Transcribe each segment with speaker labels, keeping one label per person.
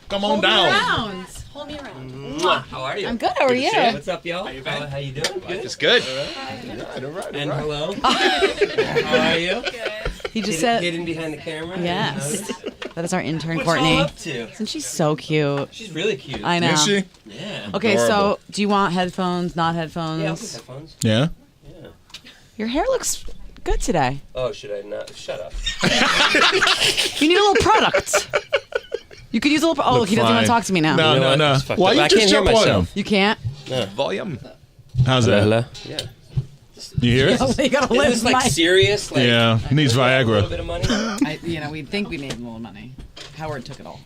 Speaker 1: Come on down.
Speaker 2: Hold me around.
Speaker 3: How are you?
Speaker 2: I'm good. How are you?
Speaker 3: What's up, y'all? How you doing? Good.
Speaker 1: It's good.
Speaker 3: All right. And hello. How are you?
Speaker 2: Good. He just said.
Speaker 3: Hidden behind the camera.
Speaker 2: Yes. That is our intern,
Speaker 3: What's
Speaker 2: Courtney.
Speaker 3: all up to?
Speaker 2: Isn't she so cute?
Speaker 3: She's really cute.
Speaker 2: I know.
Speaker 1: Is she?
Speaker 3: Yeah.
Speaker 2: Okay,
Speaker 1: Adorable.
Speaker 2: so do you want headphones, not headphones?
Speaker 3: Yeah, I'll put headphones.
Speaker 1: Yeah.
Speaker 3: Yeah.
Speaker 2: Your hair looks good today.
Speaker 3: Oh, should I not? Shut up.
Speaker 2: You need a little product. You could use a little. Oh, look, he doesn't want to
Speaker 1: fine.
Speaker 2: talk to me now.
Speaker 1: No,
Speaker 3: You know
Speaker 1: no,
Speaker 3: what?
Speaker 1: no.
Speaker 3: It's fucked
Speaker 1: Why
Speaker 3: up.
Speaker 1: you
Speaker 3: I
Speaker 1: just
Speaker 3: can't hear
Speaker 1: jump on him?
Speaker 3: myself.
Speaker 2: You can't.
Speaker 1: Volume. How's that?
Speaker 3: Hello. Yeah.
Speaker 1: You hear it?
Speaker 2: You gotta
Speaker 3: Is
Speaker 2: live
Speaker 3: this like
Speaker 2: my.
Speaker 3: serious? Like,
Speaker 1: Yeah. He needs
Speaker 3: a little
Speaker 1: Viagra.
Speaker 3: bit of money.
Speaker 2: We think we made a little money. Howard took it all.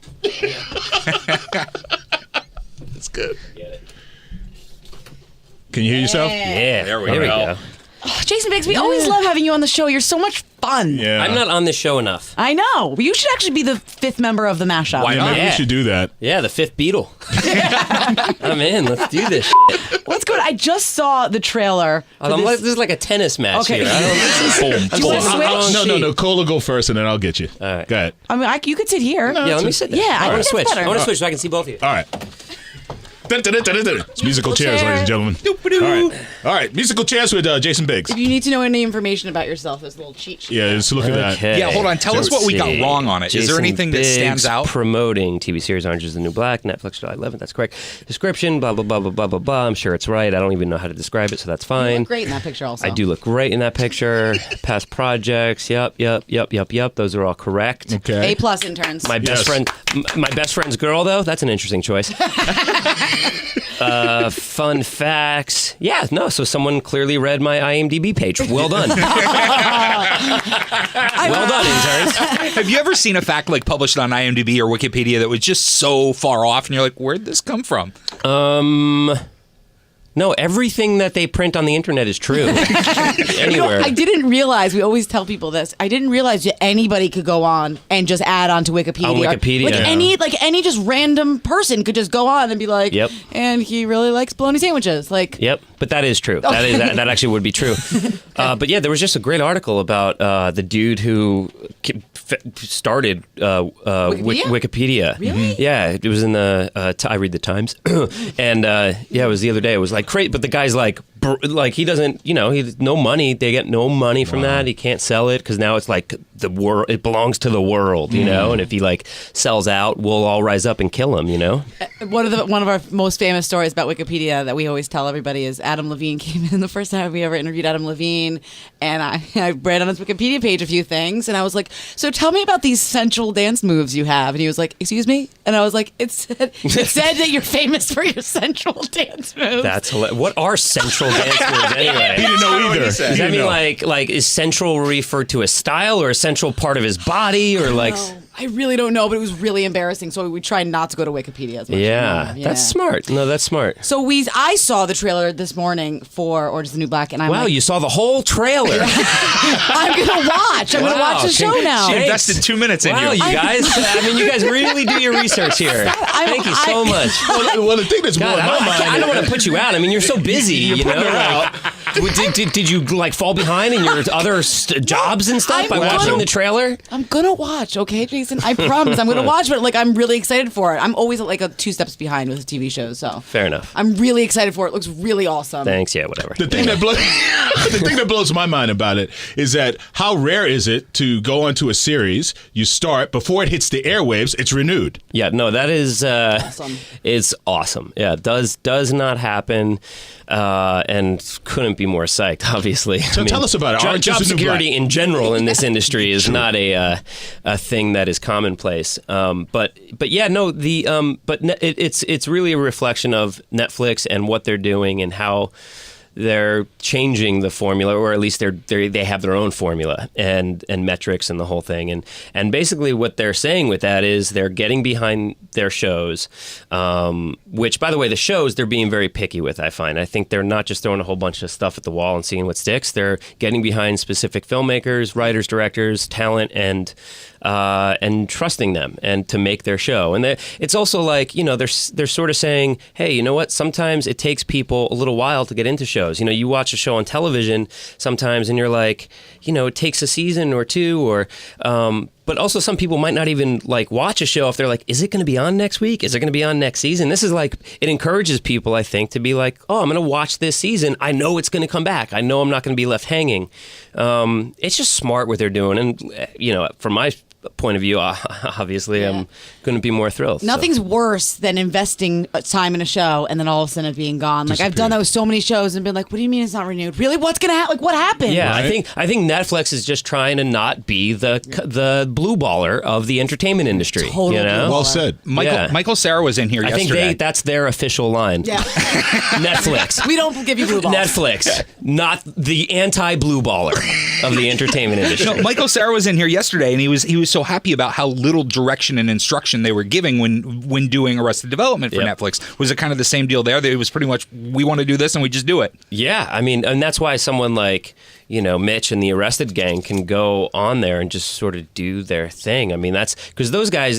Speaker 1: That's good.
Speaker 3: Get it.
Speaker 1: Can you hear yourself?
Speaker 3: Yeah.
Speaker 1: There we
Speaker 3: Here we
Speaker 1: go.
Speaker 3: go.
Speaker 2: Oh, Jason Biggs, we always love having you on the show. You're so much fun.
Speaker 1: Yeah.
Speaker 3: I'm not on this show enough.
Speaker 2: I know. You should actually be the fifth member of the mashup.
Speaker 1: Yeah, maybe we
Speaker 3: Yeah.
Speaker 1: should do that.
Speaker 3: Yeah, the fifth Beatle. I'm in. Let's do this shit.
Speaker 2: What's good? I just saw the trailer. For
Speaker 3: This is like a tennis match
Speaker 2: Okay.
Speaker 3: here. I don't.
Speaker 1: Boom.
Speaker 2: you wanna
Speaker 1: Boom.
Speaker 2: switch?
Speaker 1: No. Cola go first, and then I'll get you.
Speaker 3: All right.
Speaker 1: Go ahead.
Speaker 2: I mean, you could sit here.
Speaker 3: Yeah, let me sit there.
Speaker 2: Yeah, I
Speaker 3: I want
Speaker 2: think
Speaker 3: to switch.
Speaker 2: that's better.
Speaker 3: I want to switch so I can see both of you.
Speaker 1: All right. Dun, dun, dun, dun, dun. It's musical chairs, ladies and gentlemen. All right. Musical chairs with Jason Biggs.
Speaker 2: If you need to know any information about yourself, there's a little cheat sheet.
Speaker 1: Yeah, just look at that.
Speaker 3: Okay.
Speaker 4: Yeah, hold on. Tell us what we got wrong on it. Is there
Speaker 3: Jason
Speaker 4: anything that stands
Speaker 3: Biggs
Speaker 4: out?
Speaker 3: Promoting TV series Orange is the New Black, Netflix July 11th. That's correct. Description, blah, blah, blah, blah, blah, blah, blah. I'm sure it's right. I don't even know how to describe it, so that's
Speaker 2: You
Speaker 3: fine.
Speaker 2: look great in that picture also.
Speaker 3: I do look great in that picture. Past projects. Yep. Those are all correct.
Speaker 1: Okay.
Speaker 2: A+ interns.
Speaker 3: My best friend, my best friend's girl, though. That's an interesting choice. Fun facts. Yeah, no. So someone clearly read my IMDb page. Well done. Well done, interns.
Speaker 4: Have you ever seen a fact like published on IMDb or Wikipedia that was just so far off, and you're like, "Where'd this come from?"
Speaker 3: No, everything that they print on the internet is true. Anywhere.
Speaker 2: I didn't realize, we always tell people this, I didn't realize that anybody could go on and just add on to Wikipedia.
Speaker 3: On Wikipedia,
Speaker 2: Like
Speaker 3: yeah.
Speaker 2: any just random person could just go on and be like,
Speaker 3: Yep.
Speaker 2: and he really likes bologna sandwiches. Like,
Speaker 3: Yep, but that is true. That actually would be true. But yeah, there was just a great article about the dude who started Wikipedia.
Speaker 2: Really?
Speaker 3: Yeah, it was in the I read the Times, and yeah, it was the other day. It was like great, but the guy's like he doesn't, he no money. They get no money from that. He can't sell it because now it's like the world. It belongs to the world, And if he like sells out, we'll all rise up and kill him.
Speaker 2: one of our most famous stories about Wikipedia that we always tell everybody is Adam Levine came in the first time we ever interviewed Adam Levine, and I read on his Wikipedia page a few things, and I was like, so tell me about these sensual dance moves you have, and he was like, excuse me, and I was like, it said that you're famous for your sensual dance moves.
Speaker 3: That's what are central dance moves anyway?
Speaker 1: He didn't know either.
Speaker 3: Does that mean like is central referred to a style or a central part of his body or like?
Speaker 2: I really don't know, but it was really embarrassing. So we tried not to go to Wikipedia as much.
Speaker 3: Yeah, that's smart. No, that's smart.
Speaker 2: So I saw the trailer this morning for Orange is the New Black, and I'm
Speaker 3: Wow,
Speaker 2: like,
Speaker 3: you saw the whole trailer.
Speaker 2: I'm gonna watch. I'm gonna watch the show now.
Speaker 4: She invested 2 minutes in
Speaker 3: Wow,
Speaker 4: you.
Speaker 3: you guys. I mean, you guys really do your research here. Thank you so much.
Speaker 1: Well, the thing that's blowing
Speaker 3: God,
Speaker 1: my mind.
Speaker 3: I don't want to put you out. I mean, you're so busy. You know, did you like fall behind in your other jobs and stuff by watching the trailer?
Speaker 2: I'm gonna watch, okay, Jason? I promise I'm gonna watch, but like I'm really excited for it. I'm always like 2 steps behind with TV shows, so
Speaker 3: Fair enough.
Speaker 2: I'm really excited for it. It looks really awesome.
Speaker 3: Thanks. Yeah, whatever.
Speaker 1: The thing that blows my mind about it is that how rare is it to go onto a series, you start, before it hits the airwaves, it's renewed.
Speaker 3: Yeah, no, that is
Speaker 2: Awesome.
Speaker 3: It's awesome. Yeah, it does not happen, and couldn't be more psyched. Obviously,
Speaker 1: So tell us about it. Orange
Speaker 3: Job
Speaker 1: is the New
Speaker 3: security
Speaker 1: Black.
Speaker 3: in general in this industry is not a thing that is commonplace. But yeah, no, it's really a reflection of Netflix and what they're doing and how they're changing the formula, or at least they have their own formula and metrics and the whole thing. And basically what they're saying with that is they're getting behind their shows, which, by the way, the shows they're being very picky with, I find. I think they're not just throwing a whole bunch of stuff at the wall and seeing what sticks. They're getting behind specific filmmakers, writers, directors, talent, and trusting them and to make their show. And it's also like, they're sort of saying, hey, you know what? Sometimes it takes people a little while to get into shows. shows. You watch a show on television sometimes and you're like, it takes a season or two or, but also some people might not even like watch a show if they're like, is it going to be on next week? Is it going to be on next season? This is like, it encourages people, I think, to be like, oh, I'm going to watch this season. I know it's going to come back. I know I'm not going to be left hanging. It's just smart what they're doing. And, from my point of view, obviously, I'm going to be more thrilled.
Speaker 2: Nothing's worse than investing time in a show and then all of a sudden it being gone. Like I've done that with so many shows and been like, what do you mean it's not renewed? Really? What's going to happen? Like what happened?
Speaker 3: Yeah,
Speaker 1: Right?
Speaker 3: I think Netflix is just trying to not be the blue baller of the entertainment industry.
Speaker 2: Total blue baller.
Speaker 1: Well said.
Speaker 4: Michael Cera was in here
Speaker 3: I
Speaker 4: yesterday.
Speaker 3: think that's their official line.
Speaker 2: Yeah.
Speaker 3: Netflix.
Speaker 2: We don't give you blue balls.
Speaker 3: Netflix, not the anti-blue baller of the entertainment industry.
Speaker 4: No, Michael Cera was in here yesterday, and he was so happy about how little direction and instruction they were giving when doing Arrested Development for
Speaker 3: Yep.
Speaker 4: Netflix. Was it kind of the same deal there? That it was pretty much, we want to do this and we just do it.
Speaker 3: Yeah, I mean, and that's why someone like, Mitch and the Arrested gang can go on there and just sort of do their thing. I mean, that's because those guys,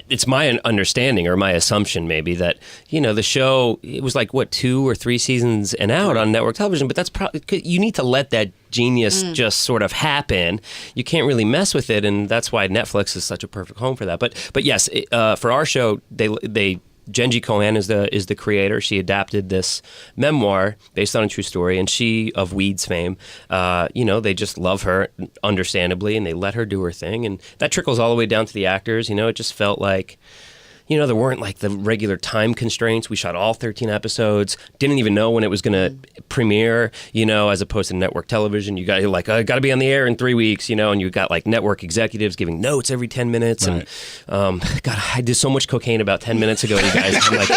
Speaker 3: it's my understanding or my assumption maybe that, the show, it was like, 2 or 3 seasons and out on network television, but that's probably, you need to let that genius just sort of happen. You can't really mess with it, and that's why Netflix is such a perfect home for that. But yes, for our show, they Genji Cohen is the creator. She adapted this memoir based on a true story, and she, of Weeds fame, they just love her, understandably, and they let her do her thing, and that trickles all the way down to the actors. It just felt like, there weren't like the regular time constraints. We shot all 13 episodes, didn't even know when it was going to premiere, as opposed to network television. You're like, I got to be on the air in 3 weeks, and you got like network executives giving notes every 10 minutes.
Speaker 1: Right.
Speaker 3: And God, I did so much cocaine about 10 minutes ago, you guys. I'm like,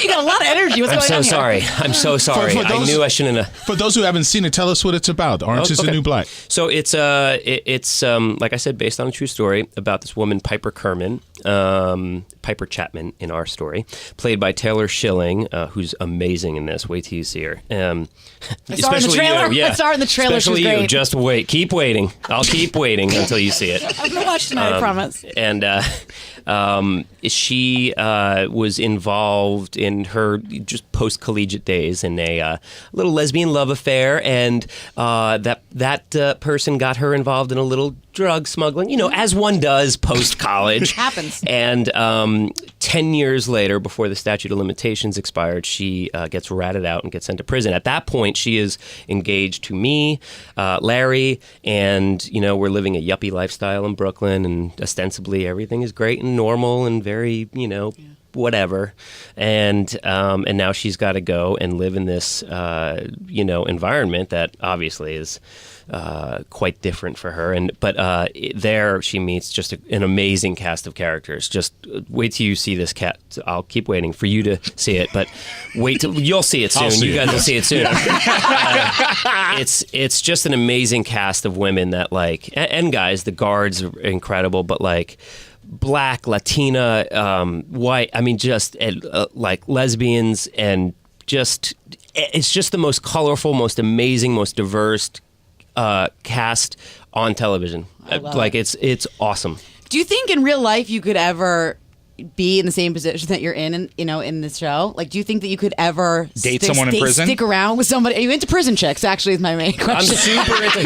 Speaker 2: You got a lot of energy. What's
Speaker 3: I'm
Speaker 2: going
Speaker 3: so
Speaker 2: on here?
Speaker 3: sorry. I'm so sorry.
Speaker 1: For
Speaker 3: I
Speaker 1: those-
Speaker 3: knew I shouldn't have.
Speaker 1: For those who haven't seen it, tell us what it's about. Orange is the
Speaker 3: Okay.
Speaker 1: New Black.
Speaker 3: So it's like I said, based on a true story about this woman, Piper Kerman, Piper Chapman in our story, played by Taylor Schilling, who's amazing in this. Wait till you see her.
Speaker 2: I saw her in the trailer.
Speaker 3: You, yeah.
Speaker 2: I saw her in the trailer. She was
Speaker 3: Especially you.
Speaker 2: great.
Speaker 3: Just wait. Keep waiting. I'll keep waiting until you see it.
Speaker 2: I'm going to watch tonight, I promise.
Speaker 3: And she was involved in her just post-collegiate days in a little lesbian love affair, and that person got her involved in a little drug smuggling, as one does post-college.
Speaker 2: Happens.
Speaker 3: And 10 years later, before the statute of limitations expired, she gets ratted out and gets sent to prison. At that point, she is engaged to me, Larry, and, we're living a yuppie lifestyle in Brooklyn, and ostensibly everything is great and normal and very, whatever. And now she's got to go and live in this, environment that obviously is quite different for her. But there she meets just an amazing cast of characters. Just wait till you see this cat. I'll keep waiting for you to see it, but wait till you'll see it soon. You guys will see it soon. It's just an amazing cast of women that and guys. The guards are incredible, but Black, Latina, white. I mean, just lesbians, and it's just the most colorful, most amazing, most diverse cast on television. It's awesome.
Speaker 2: Do you think in real life you could ever be in the same position that you're in this show? Do you think that you could ever
Speaker 4: Date someone in prison?
Speaker 2: Stick around with somebody? Are you into prison chicks? Actually, is my main
Speaker 3: I'm
Speaker 2: question.
Speaker 3: super into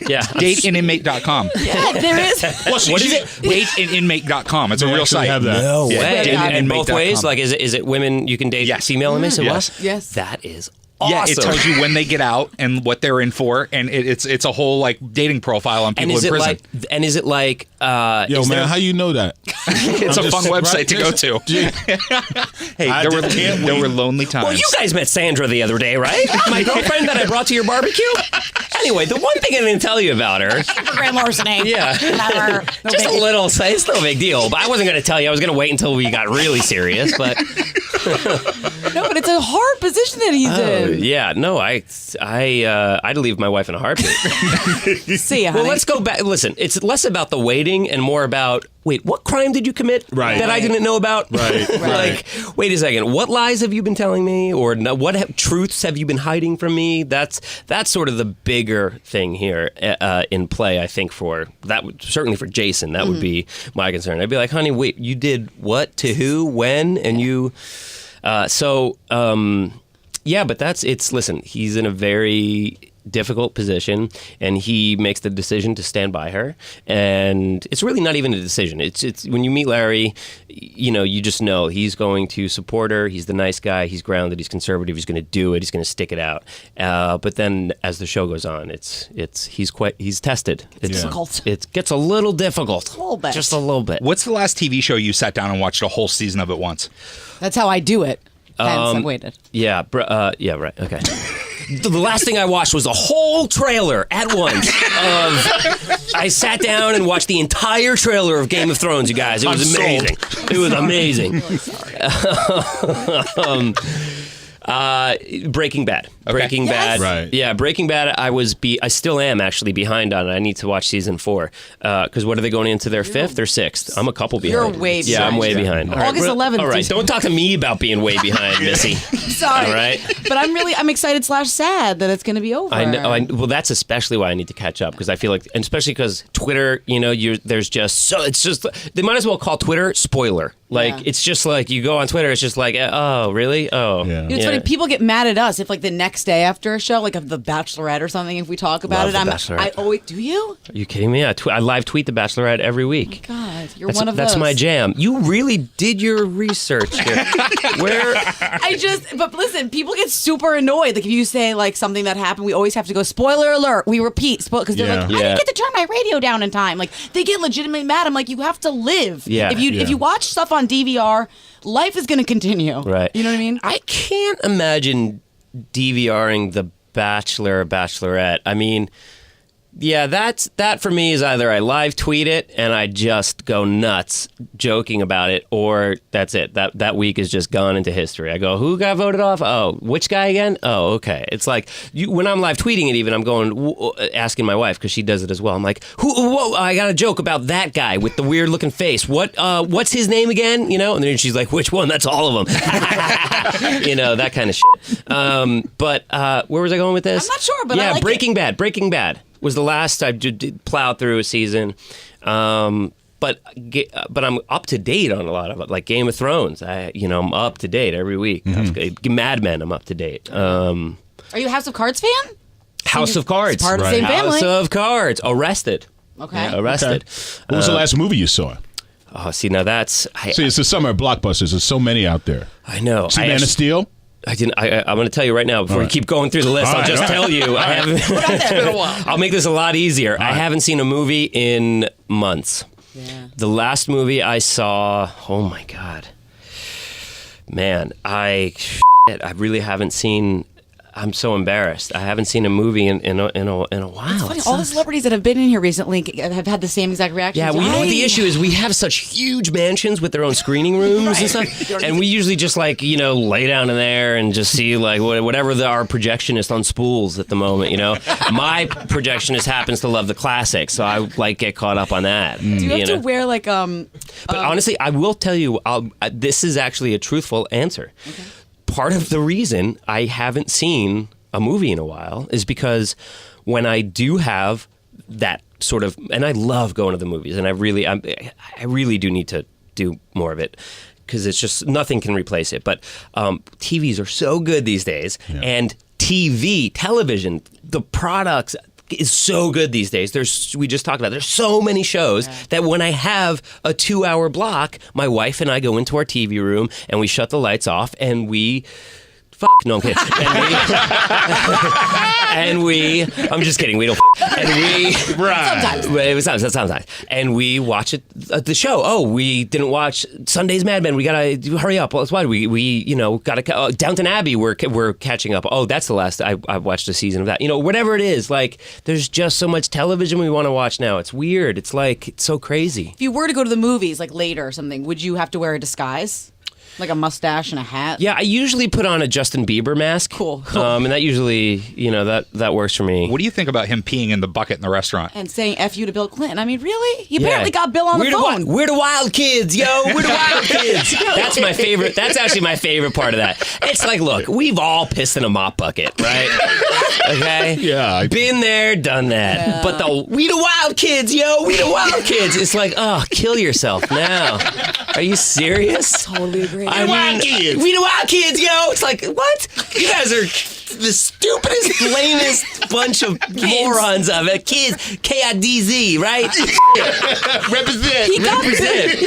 Speaker 3: yeah.
Speaker 4: Dateinmate.com.
Speaker 2: Yeah, there is.
Speaker 3: What is it?
Speaker 4: Dateinmate.com. It's a
Speaker 1: They
Speaker 4: real
Speaker 1: actually
Speaker 4: site.
Speaker 1: have that.
Speaker 3: No
Speaker 4: Yeah.
Speaker 3: way.
Speaker 4: Dateinmate.com.
Speaker 3: And both ways? Is it women you can date
Speaker 4: Yes.
Speaker 3: female inmates? And
Speaker 4: Yes.
Speaker 3: what?
Speaker 2: Yes.
Speaker 3: That is
Speaker 4: Yeah,
Speaker 3: awesome.
Speaker 4: it tells you when they get out and what they're in for, and it's a whole dating profile on people in prison.
Speaker 3: Is it like
Speaker 1: Yo,
Speaker 3: is
Speaker 1: man,
Speaker 3: there-
Speaker 1: how you know that?
Speaker 4: It's a fun website to go to. Hey,
Speaker 1: I
Speaker 4: there
Speaker 1: can't
Speaker 4: were
Speaker 1: wait.
Speaker 4: lonely times.
Speaker 3: Well, you guys met Sandra the other day, right? My girlfriend that I brought to your barbecue? Anyway, the one thing I didn't tell you about her.
Speaker 2: Grand larceny.
Speaker 3: Yeah.
Speaker 2: Never. No
Speaker 3: Just a
Speaker 2: biggie.
Speaker 3: little, it's no big deal. But I wasn't going to tell you. I was going to wait until we got really serious. But
Speaker 2: No, but it's a hard position that he's in.
Speaker 3: yeah, no, I'd leave my wife in a heartbeat.
Speaker 2: See ya, honey.
Speaker 3: Well, let's go back. Listen, it's less about the waiting and more about, wait, what crime did you commit
Speaker 1: Right.
Speaker 3: that I didn't know about?
Speaker 1: Right, right.
Speaker 3: Wait a second, what lies have you been telling me? Or what truths have you been hiding from me? That's sort of the bigger thing here in play, I think, for that. Certainly for Jason, that would be my concern. I'd be like, honey, wait, you did what to who, when, and you... Yeah, but listen, he's in a very difficult position, and he makes the decision to stand by her, and it's really not even a decision. It's when you meet Larry, you just know he's going to support her. He's the nice guy. He's grounded. He's conservative. He's going to do it. He's going to stick it out. But then as the show goes on, he's tested. It's
Speaker 2: difficult.
Speaker 3: It gets a little difficult.
Speaker 2: A little bit.
Speaker 3: Just a little bit.
Speaker 4: What's the last TV show you sat down and watched a whole season of at once?
Speaker 2: That's how I do it. Hence, I waited.
Speaker 3: Yeah, yeah, right. Okay. The last thing I watched was a whole trailer at once I sat down and watched the entire trailer of Game of Thrones, you guys. It was amazing. It was amazing. Breaking Bad.
Speaker 4: Okay.
Speaker 3: Breaking Bad.
Speaker 1: Right.
Speaker 3: Yeah, Breaking Bad. I still am actually behind on it. I need to watch season 4 because what are they going into their 5th or 6th? I'm a couple behind.
Speaker 2: You're way behind.
Speaker 3: Yeah, I'm way behind.
Speaker 2: August 11th.
Speaker 3: All right, don't talk to me about being way behind, Missy.
Speaker 2: Sorry.
Speaker 3: All right.
Speaker 2: But I'm excited / sad that it's going to be over.
Speaker 3: I know. Well, that's especially why I need to catch up because I feel like, and especially because Twitter, there's just so it's just they might as well call Twitter spoiler. Like it's just like you go on Twitter, it's just like, oh, really? Oh,
Speaker 1: yeah.
Speaker 2: It's funny. People get mad at us if the next day after a show, like of The Bachelorette or something, if we talk about
Speaker 3: Love
Speaker 2: it.
Speaker 3: The Bachelorette.
Speaker 2: I always do. You?
Speaker 3: Are you kidding me? I live tweet The Bachelorette every week.
Speaker 2: Oh my God, you're one of those.
Speaker 3: That's my jam. You really did your research here.
Speaker 2: But listen, people get super annoyed. Like if you say something that happened, we always have to go spoiler alert. We repeat because they're like, I didn't get to turn my radio down in time. Like they get legitimately mad. I'm like, you have to live.
Speaker 3: Yeah.
Speaker 2: If you watch stuff on DVR, life is going to continue.
Speaker 3: Right.
Speaker 2: You know what I mean?
Speaker 3: I can't imagine DVRing The Bachelor or Bachelorette. I mean, yeah, that for me is either I live tweet it and I just go nuts joking about it, or that's it. That week is just gone into history. I go, who got voted off? Oh, which guy again? Oh, okay. It's like when I'm live tweeting it, even I'm going asking my wife because she does it as well. I'm like, whoa, I got a joke about that guy with the weird looking face. What's his name again? And then she's like, which one? That's all of them. That kind of shit. But where was I going with this?
Speaker 2: I'm not sure, but
Speaker 3: yeah,
Speaker 2: I like
Speaker 3: Breaking Bad. Breaking Bad was the last I did plow through a season. But I'm up to date on a lot of it, like Game of Thrones. I'm up to date every week. Mad Men, I'm up to date.
Speaker 2: Are you a House of Cards fan?
Speaker 3: House of Cards,
Speaker 2: it's part of the same family.
Speaker 3: House of Cards. Arrested.
Speaker 2: Okay.
Speaker 3: Yeah, Arrested.
Speaker 1: Okay. What was the last movie you saw?
Speaker 3: Oh, see, now that's.
Speaker 1: See, it's the summer of blockbusters. There's so many out there.
Speaker 3: I know.
Speaker 1: See Man of Steel?
Speaker 3: I didn't. I'm going to tell you right now before we keep going through the list. I'll just tell you. I haven't. It's been a while. I'll make this a lot easier. I haven't seen a movie in months.
Speaker 2: Yeah.
Speaker 3: The last movie I saw. Oh my God, man! I really haven't seen. I'm so embarrassed. I haven't seen a movie in a while.
Speaker 2: It's funny, all the celebrities that have been in here recently have had the same exact reaction.
Speaker 3: Yeah, the issue is we have such huge mansions with their own screening rooms and stuff, and we usually just lay down in there and just see whatever our projectionist on spools at the moment. My projectionist happens to love the classics, so I get caught up on that.
Speaker 2: Do you have to wear
Speaker 3: But honestly, I will tell you, this is actually a truthful answer. Okay. Part of the reason I haven't seen a movie in a while is because when I do have that sort of, and I love going to the movies, and I really do need to do more of it because it's just nothing can replace it. But TVs are so good these days, and television, the products is so good these days. We just talked about there's so many shows that when I have a 2-hour block, my wife and I go into our TV room and we shut the lights off and we no, I'm kidding. I'm just kidding. We don't sometimes. And we watch the show. Oh, we didn't watch Sunday's Mad Men. We gotta hurry up. Well, that's why we gotta Downton Abbey. We're catching up. Oh, that's the last I watched a season of that. Whatever it is. There's just so much television we want to watch now. It's weird. It's so crazy.
Speaker 2: If you were to go to the movies later or something, would you have to wear a disguise? Like a mustache and a hat?
Speaker 3: Yeah, I usually put on a Justin Bieber mask.
Speaker 2: Cool.
Speaker 3: And that usually, that works for me.
Speaker 4: What do you think about him peeing in the bucket in the restaurant?
Speaker 2: And saying F you to Bill Clinton. I mean, really? He apparently got Bill on the phone.
Speaker 3: We're the wild kids, yo. We're the wild kids. That's my favorite. That's actually my favorite part of that. It's look, we've all pissed in a mop bucket, right? Okay?
Speaker 1: Yeah.
Speaker 3: Been there, done that. Yeah. But we the wild kids, yo. We the wild kids. It's kill yourself now. Are you serious?
Speaker 2: Totally agree. great.
Speaker 3: I mean, we know our kids, yo. It's like, what? You guys are the stupidest, lamest bunch of morons of it. Kids, KIDZ, right?
Speaker 1: Represent.
Speaker 2: He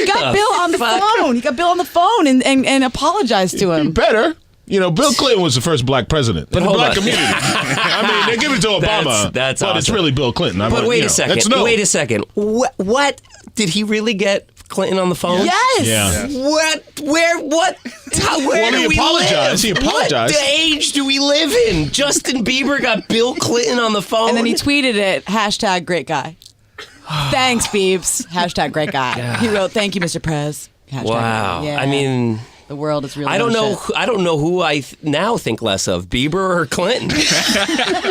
Speaker 2: got Bill on the phone. He got Bill on the phone and apologized to him.
Speaker 1: Better. You know, Bill Clinton was the first black president in the
Speaker 3: hold
Speaker 1: black
Speaker 3: on.
Speaker 1: community. I mean, they give it to Obama,
Speaker 3: That's
Speaker 1: but
Speaker 3: awesome.
Speaker 1: it's really Bill Clinton.
Speaker 3: But wait a second.
Speaker 1: That's no.
Speaker 3: Wait a second. What? Did he really get Clinton on the phone?
Speaker 2: Yes.
Speaker 1: Yeah.
Speaker 3: What? Where? What? Where
Speaker 1: Well, he
Speaker 3: do we
Speaker 1: apologized.
Speaker 3: live?
Speaker 1: He apologized.
Speaker 3: What age do we live in? Justin Bieber got Bill Clinton on the phone.
Speaker 2: And then he tweeted it, #great guy. Thanks, Beebs. #great guy. He wrote, thank you, Mr. Prez.
Speaker 3: Wow.
Speaker 2: Yeah.
Speaker 3: I mean,
Speaker 2: the world is really
Speaker 3: I don't know.
Speaker 2: shit.
Speaker 3: I don't know who I now think less of, Bieber or Clinton.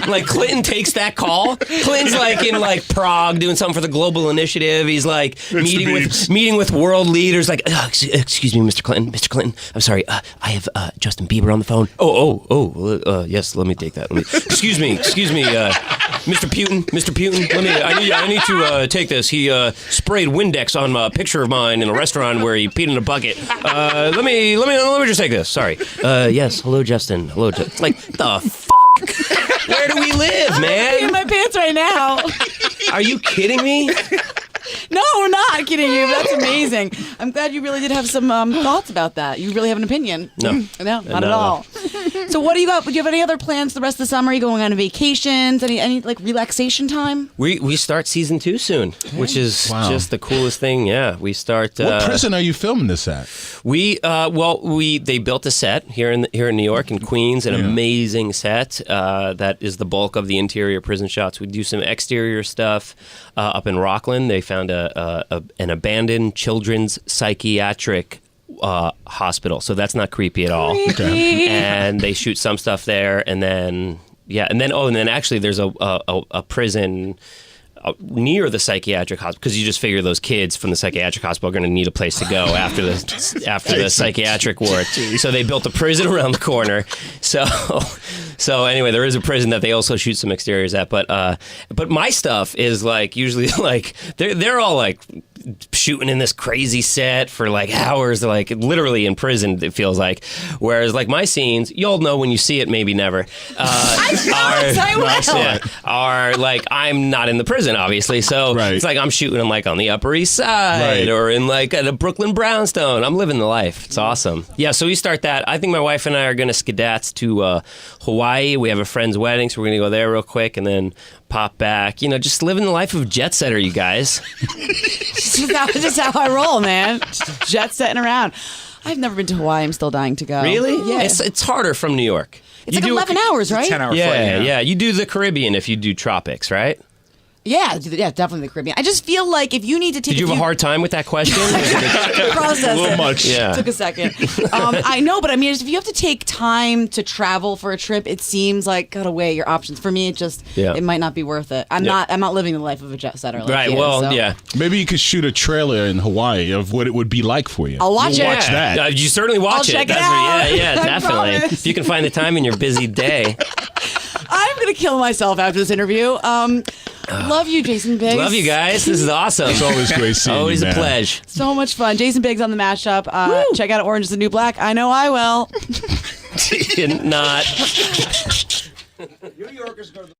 Speaker 3: Like Clinton takes that call. Clinton's like in like Prague doing something for the global initiative. He's like meeting with world leaders. Like, excuse me, Mr. Clinton. Mr. Clinton, I'm sorry. I have Justin Bieber on the phone. Yes. Let me take that. Excuse me, Mr. Putin. I need to take this. He sprayed Windex on a picture of mine in a restaurant where he peed in a bucket. Let me just take this. Sorry. Yes. Hello, Justin. Hello. Like the fuck? Where do we live,
Speaker 2: I'm
Speaker 3: man?
Speaker 2: in my pants right now.
Speaker 3: Are you kidding me?
Speaker 2: No, we're not kidding you. That's amazing. I'm glad you really did have some thoughts about that. You really have an opinion.
Speaker 3: No.
Speaker 2: No, not at all. So what do you got? Do you have any other plans the rest of the summer? Are you going on vacations? Any like relaxation time?
Speaker 3: We start season 2 soon, which is just the coolest thing. Yeah, we start.
Speaker 1: What prison are you filming this at?
Speaker 3: They built a set here in New York in Queens, an amazing set that is the bulk of the interior prison shots. We do some exterior stuff up in Rockland. They found an abandoned children's psychiatric hospital, so that's not creepy at all.
Speaker 2: Okay.
Speaker 3: And they shoot some stuff there, and then actually there's a prison near the psychiatric hospital, because you just figure those kids from the psychiatric hospital are going to need a place to go after the psychiatric ward. So they built a prison around the corner. So anyway, there is a prison that they also shoot some exteriors at. But my stuff is like usually like they're all like shooting in this crazy set for like hours, like literally in prison, it feels like. Whereas like my scenes, you'll know when you see it, maybe never. Are like I'm not in the prison, obviously. So it's like I'm shooting them like on the Upper East Side or in like at a Brooklyn brownstone. I'm living the life. It's awesome. Yeah, so we start that. I think my wife and I are going to skedats to Hawaii. We have a friend's wedding, so we're going to go there real quick and then pop back. You know, just living the life of jet setter, you guys.
Speaker 2: Just how I roll, man. Just jet setting around. I've never been to Hawaii. I'm still dying to go.
Speaker 3: Really?
Speaker 2: Yeah.
Speaker 3: It's harder from New York.
Speaker 2: It's like 11 hours, right?
Speaker 4: 10-hour flight.
Speaker 3: Yeah. You do the Caribbean if you do tropics, right?
Speaker 2: Yeah, definitely the Caribbean. I just feel like if you need to take
Speaker 3: Did you have a hard time with that question?
Speaker 2: process
Speaker 1: A little
Speaker 2: it.
Speaker 1: much.
Speaker 3: Yeah.
Speaker 2: Took a second. I know, but I mean, if you have to take time to travel for a trip, it seems like gotta weigh your options. For me, it might not be worth it. I'm not living the life of a jet setter. Like
Speaker 3: Right.
Speaker 2: you,
Speaker 3: Well,
Speaker 2: so.
Speaker 3: yeah.
Speaker 1: Maybe you could shoot a trailer in Hawaii of what it would be like for you.
Speaker 2: I'll watch it.
Speaker 1: Watch that.
Speaker 3: You certainly watch
Speaker 2: I'll
Speaker 3: it.
Speaker 2: check it out.
Speaker 3: Yeah,
Speaker 2: I
Speaker 3: definitely.
Speaker 2: promise.
Speaker 3: If you can find the time in your busy day.
Speaker 2: I'm gonna kill myself after this interview. Love you, Jason Biggs.
Speaker 3: Love you guys. This is awesome.
Speaker 1: It's always great seeing
Speaker 3: Always
Speaker 1: you,
Speaker 3: a
Speaker 1: man.
Speaker 3: pledge.
Speaker 2: So much fun. Jason Biggs on the mashup. Check out Orange is the New Black. I know I will.
Speaker 3: Not.
Speaker 5: New Yorkers go to the